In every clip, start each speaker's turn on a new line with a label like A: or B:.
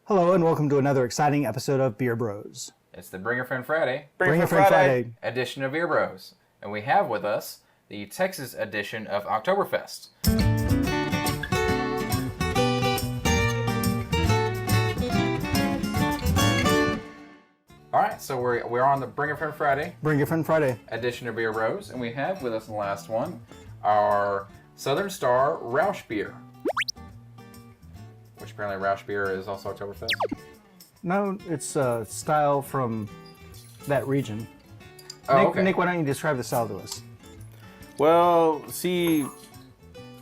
A: Hello and welcome to another exciting episode of Beer Bros.
B: It's the Bring a Friend Friday.
A: Bring a Friend Friday
B: edition of Beer Bros. And we have with us the Texas edition of Oktoberfest. Alright, so we're on the Bring a Friend Friday.
A: Bring a Friend Friday
B: edition of Beer Bros. And we have with us in the last one our Southern Star Rauchbier. Which apparently Rauchbier is also Oktoberfest.
A: No, it's a style from that region.
B: Oh, okay.
A: Nick, why don't you describe the style to us?
C: Well, see,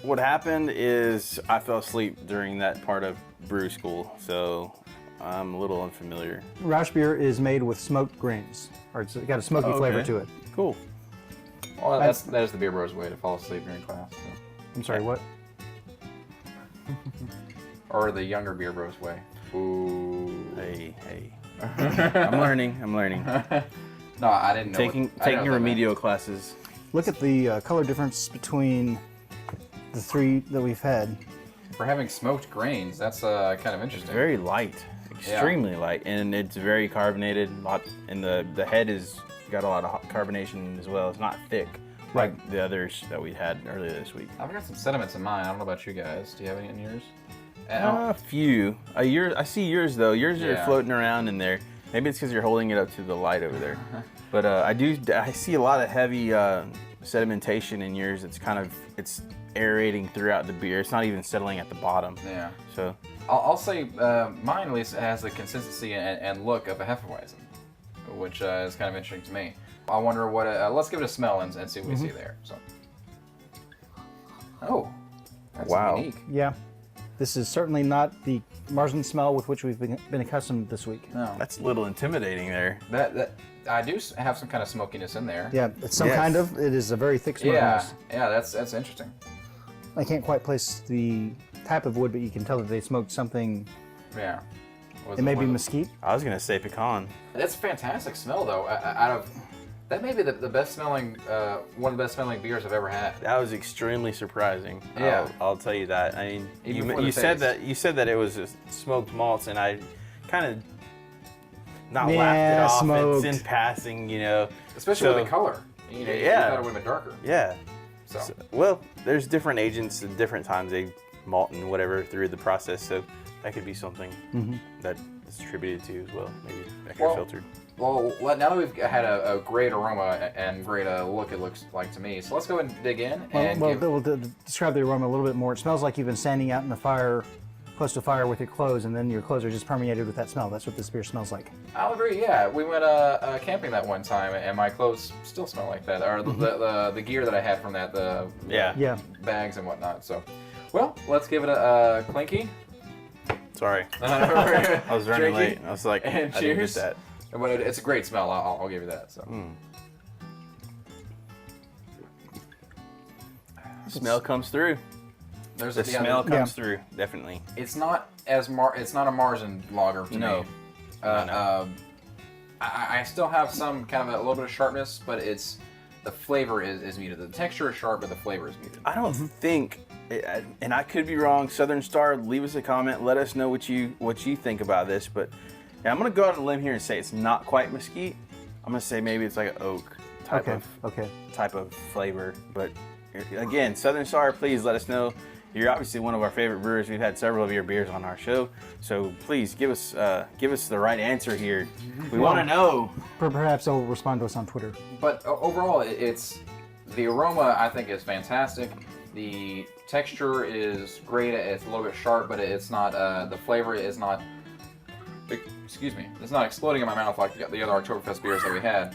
C: what happened is I fell asleep during that part of brew school, so I'm a little unfamiliar.
A: Rauchbier is made with smoked grains, or it's got a smoky flavor to it.
C: Cool.
B: Well, that is the Beer Bros way to fall asleep during class. So.
A: I'm sorry, what?
B: Or the younger Beer Bros way. Ooh.
C: Hey. I'm learning.
B: No, I didn't know.
C: Taking remedial classes.
A: Look at the color difference between the three that we've had.
B: For having smoked grains, that's kind of interesting.
C: Very light, extremely light, and it's very carbonated. And the head is got a lot of carbonation as well. It's not thick like the others that we had earlier this week.
B: I've got some sediments in mine. I don't know about you guys. Do you have any in yours?
C: A few. I see yours though. Yours are floating around in there. Maybe it's because you're holding it up to the light over there. But I see a lot of heavy sedimentation in yours. It's aerating throughout the beer. It's not even settling at the bottom. Yeah. So
B: I'll say mine at least has the consistency and look of a Hefeweizen, which is kind of interesting to me. I wonder what. Let's give it a smell and see what we see there. So. Oh, that's unique.
A: Yeah. This is certainly not the Marzen smell with which we've been accustomed this week.
B: No.
C: That's a little intimidating there.
B: That I do have some kind of smokiness in there.
A: Yeah, it's some kind of. It is a very thick smokiness.
B: Yeah, that's interesting.
A: I can't quite place the type of wood, but you can tell that they smoked something.
B: Yeah.
A: It may be mesquite.
C: I was gonna say pecan.
B: That's a fantastic smell, though. That may be the best smelling, one of the best smelling beers I've ever had.
C: That was extremely surprising.
B: Yeah,
C: I'll tell you that. I mean, you said that it was just smoked malts, and I kind of laughed it off.
A: Smoked.
C: It's in passing, you know.
B: Especially with the color. You thought it would have been darker.
C: Yeah.
B: So
C: well, there's different agents at different times they malt and whatever through the process, so that could be something that is attributed to as well, maybe extra filtered.
B: Well, now that we've had a great aroma and great look, it looks like to me. So let's go and dig in.
A: We'll describe the aroma a little bit more. It smells like you've been standing out in the fire, close to fire with your clothes, and then your clothes are just permeated with that smell. That's what this beer smells like.
B: I'll agree. Yeah, we went camping that one time, and my clothes still smell like that. Or the gear that I had from that, the bags and whatnot. So, well, let's give it a clinky.
C: Sorry, I was running late. I was like,
B: and
C: I didn't get that.
B: But it's a great smell. I'll give you that. So.
C: Smell comes through. The smell comes through, definitely.
B: It's not it's not a Marzen lager to me.
C: No.
B: I still have some kind of a little bit of sharpness, but the flavor is muted. The texture is sharp, but the flavor is muted.
C: I don't think, and I could be wrong. Southern Star, leave us a comment. Let us know what you think about this. But I'm gonna go out on a limb here and say it's not quite mesquite. I'm gonna say maybe it's like an oak type of flavor. But again, Southern Star, please let us know. You're obviously one of our favorite brewers. We've had several of your beers on our show, so please give us the right answer here. We want to know.
A: Perhaps they'll respond to us on Twitter.
B: But overall, the aroma I think is fantastic. The texture is great. It's a little bit sharp, but it's not. The flavor is not. Excuse me. It's not exploding in my mouth like the other Oktoberfest beers that we had.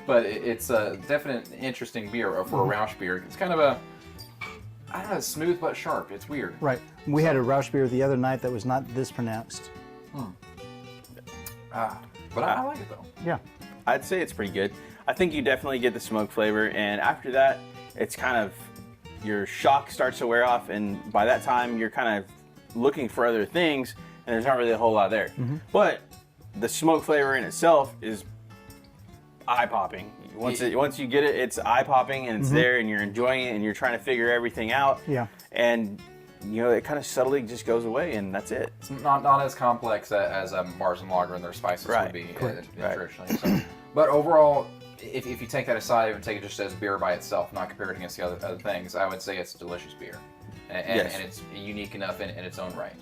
B: But it's a definite interesting beer for a Rauch beer. It's kind of smooth but sharp. It's weird.
A: Right. We had a Rauch beer the other night that was not this pronounced.
B: But I like it though.
A: Yeah.
C: I'd say it's pretty good. I think you definitely get the smoke flavor, and after that, it's kind of your shock starts to wear off, and by that time you're kind of looking for other things, and there's not really a whole lot there. But the smoke flavor in itself is eye-popping. Once you get it, it's eye-popping, and it's there, and you're enjoying it, and you're trying to figure everything out.
A: Yeah.
C: And it kind of subtly just goes away, and that's it.
B: It's not as complex as a Marzen lager and their spices would be traditionally. So, but overall, if you take that aside and take it just as beer by itself, not compared against the other things, I would say it's a delicious beer, and it's unique enough in its own right.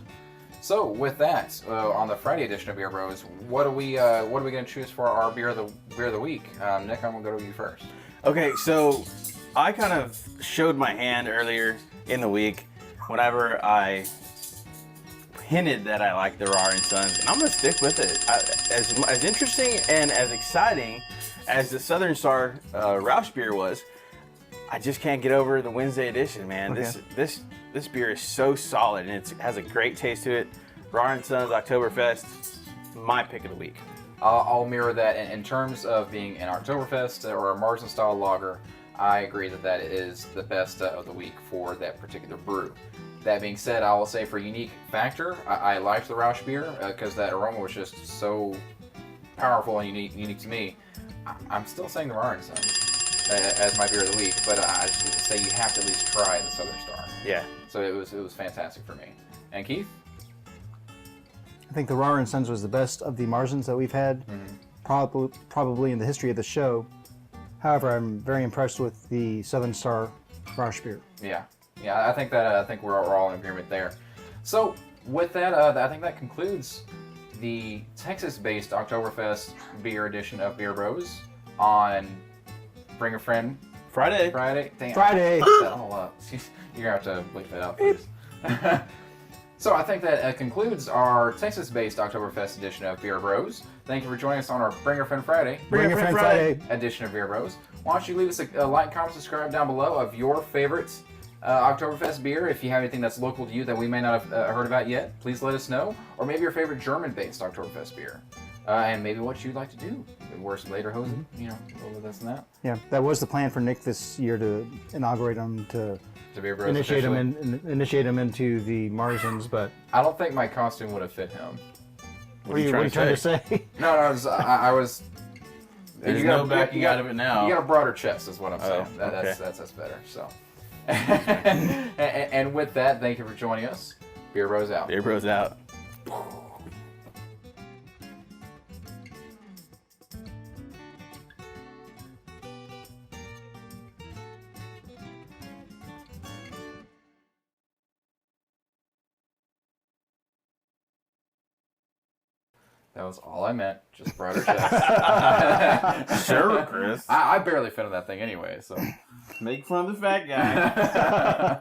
B: So with that, on the Friday edition of Beer Bros, what are we going to choose for our beer of the week? Nick, I'm going to go to you first.
C: Okay, so I kind of showed my hand earlier in the week whenever I hinted that I like the Rahr & Sons, and I'm going to stick with it. As interesting and as exciting as the Southern Star Rauchbier was, I just can't get over the Wednesday edition, man.
A: Okay.
C: This beer is so solid, and it has a great taste to it. Rahr & Sons Oktoberfest, my pick of the week.
B: I'll mirror that in terms of being an Oktoberfest or a Marzen style lager. I agree that is the best of the week for that particular brew. That being said, I will say for unique factor, I liked the Rauchbier because that aroma was just so powerful and unique to me. I'm still saying the Rahr & Sons as my beer of the week, but I should say you have to at least try the Southern Star.
C: Yeah.
B: So it was fantastic for me. And Keith?
A: I think the Rahr & Sons was the best of the Marzens that we've had, probably in the history of the show. However, I'm very impressed with the Southern Star Rauchbier.
B: Yeah, I think we're all in agreement there. So with that, I think that concludes the Texas-based Oktoberfest beer edition of Beer Bros on Bring a Friend
C: Friday.
B: Damn,
A: Friday.
B: I fucked that all up. You're gonna have to bleep that out, please. So I think that concludes our Texas-based Oktoberfest edition of Beer Bros. Thank you for joining us on our Bring a Friend Friday edition of Beer Bros. Why don't you leave us a like, comment, subscribe down below of your favorite Oktoberfest beer. If you have anything that's local to you that we may not have heard about yet, please let us know. Or maybe your favorite German-based Oktoberfest beer. And maybe what you'd like to do. Worse later, Hosen, a little bit less than that.
A: Yeah, that was the plan for Nick this year, to inaugurate him, to
B: Beer Bros
A: initiate him into the Marzens, but
B: I don't think my costume would have fit him.
A: what are you trying to say?
B: No, I was.
C: There's no backing out of it now.
B: You got a broader chest, is what I'm saying.
C: Okay.
B: That's better. So, and with that, thank you for joining us. Beer Bros out.
C: Beer Bros out.
B: That was all I meant. Just broader chest.
C: Sure, Chris.
B: I barely fit in that thing anyway, so.
C: Make fun of the fat guy.